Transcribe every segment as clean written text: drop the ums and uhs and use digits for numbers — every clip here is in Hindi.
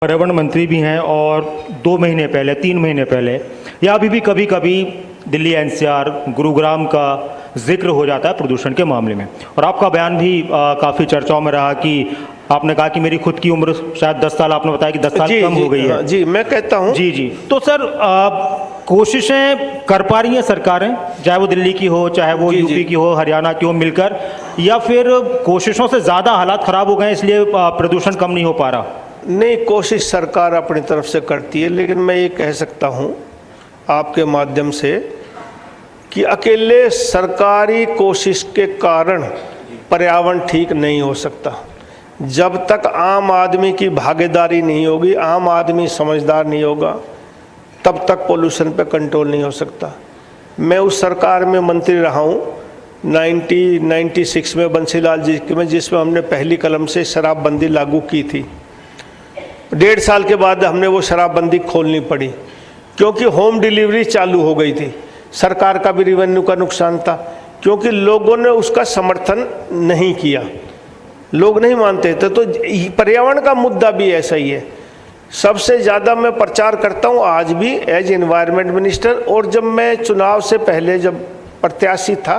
पर्यावरण मंत्री भी हैं और 2 महीने पहले 3 महीने पहले या अभी भी कभी कभी दिल्ली एनसीआर गुरुग्राम का जिक्र हो जाता है प्रदूषण के मामले में। और आपका बयान भी काफ़ी चर्चाओं में रहा कि आपने कहा कि मेरी खुद की उम्र शायद 10 साल, आपने बताया कि 10 साल कम हो गई है। जी, मैं कहता हूँ जी। तो सर कोशिशें कर पा रही हैं सरकारें, चाहे वो दिल्ली की हो, चाहे वो यूपी की हो, हरियाणा की हो, मिलकर, या फिर कोशिशों से ज़्यादा हालात ख़राब हो गए इसलिए प्रदूषण कम नहीं हो पा रहा? नहीं, कोशिश सरकार अपनी तरफ से करती है, लेकिन मैं ये कह सकता हूँ आपके माध्यम से कि अकेले सरकारी कोशिश के कारण पर्यावरण ठीक नहीं हो सकता। जब तक आम आदमी की भागीदारी नहीं होगी, आम आदमी समझदार नहीं होगा, तब तक पोल्यूशन पे कंट्रोल नहीं हो सकता। मैं उस सरकार में मंत्री रहा हूँ 1996 में बंसीलाल जी में, जिसमें हमने पहली कलम से शराबबंदी लागू की थी। 1.5 साल के बाद हमने वो शराबबंदी खोलनी पड़ी क्योंकि होम डिलीवरी चालू हो गई थी। सरकार का भी रेवेन्यू का नुकसान था क्योंकि लोगों ने उसका समर्थन नहीं किया, लोग नहीं मानते थे। तो पर्यावरण का मुद्दा भी ऐसा ही है। सबसे ज़्यादा मैं प्रचार करता हूँ आज भी एज एनवायरनमेंट मिनिस्टर, और जब मैं चुनाव से पहले जब प्रत्याशी था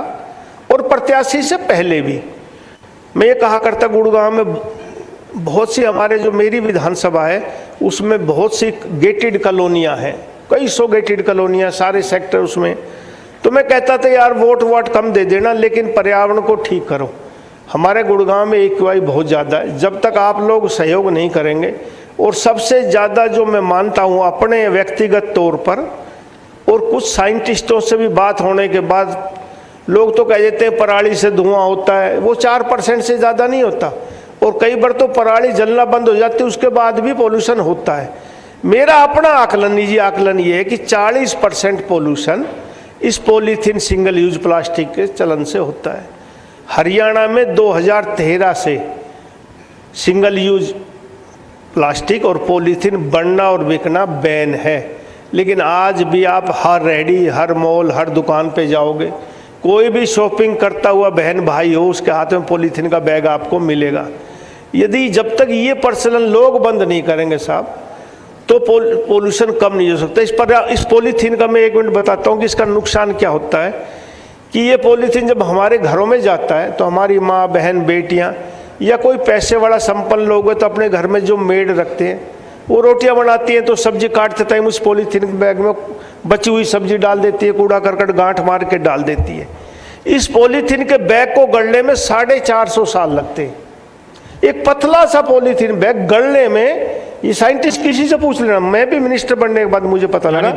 और प्रत्याशी से पहले भी मैं ये कहा करता, गुड़गांव में बहुत सी, हमारे जो मेरी विधानसभा है उसमें बहुत सी गेटेड कॉलोनियाँ हैं, कई सौ गेटेड कॉलोनियाँ, सारे सेक्टर उसमें। तो मैं कहता था यार वोट कम दे देना लेकिन पर्यावरण को ठीक करो। हमारे गुड़गांव में AQI बहुत ज़्यादा है, जब तक आप लोग सहयोग नहीं करेंगे। और सबसे ज़्यादा जो मैं मानता हूँ अपने व्यक्तिगत तौर पर, और कुछ साइंटिस्टों से भी बात होने के बाद, लोग तो कह देते हैं पराली से धुआं होता है, वो 4% से ज़्यादा नहीं होता, और कई बार तो पराली जलना बंद हो जाती है, उसके बाद भी पोल्यूशन होता है। मेरा अपना आकलन, निजी आकलन ये है कि 40% पोल्यूशन इस पॉलीथीन सिंगल यूज प्लास्टिक के चलन से होता है। हरियाणा में 2013 से सिंगल यूज प्लास्टिक और पॉलीथीन बनना और बिकना बैन है, लेकिन आज भी आप हर रेहड़ी, हर मॉल, हर दुकान पे जाओगे, कोई भी शॉपिंग करता हुआ बहन भाई हो, उसके हाथ में पॉलीथीन का बैग आपको मिलेगा। यदि जब तक ये प्रचलन लोग बंद नहीं करेंगे साहब, तो पोल्यूशन कम नहीं हो सकता। इस पॉलीथीन का मैं 1 मिनट बताता हूँ कि इसका नुकसान क्या होता है। कि ये पॉलीथीन जब हमारे घरों में जाता है तो हमारी माँ, बहन, बेटियाँ या कोई पैसे वाला संपन्न लोग हैं तो अपने घर में जो मेड रखते हैं, वो रोटियां बनाती हैं तो सब्जी काटते टाइम उस पॉलीथीन बैग में बची हुई सब्जी डाल देती है, कूड़ा करकट गांठ मार के डाल देती है। इस पॉलीथीन के बैग को गलने में 450 साल लगते हैं। एक पतला सा पॉलीथीन बैग गलने में, ये साइंटिस्ट किसी से पूछ लेना, मैं भी मिनिस्टर बनने के बाद मुझे पता लगा।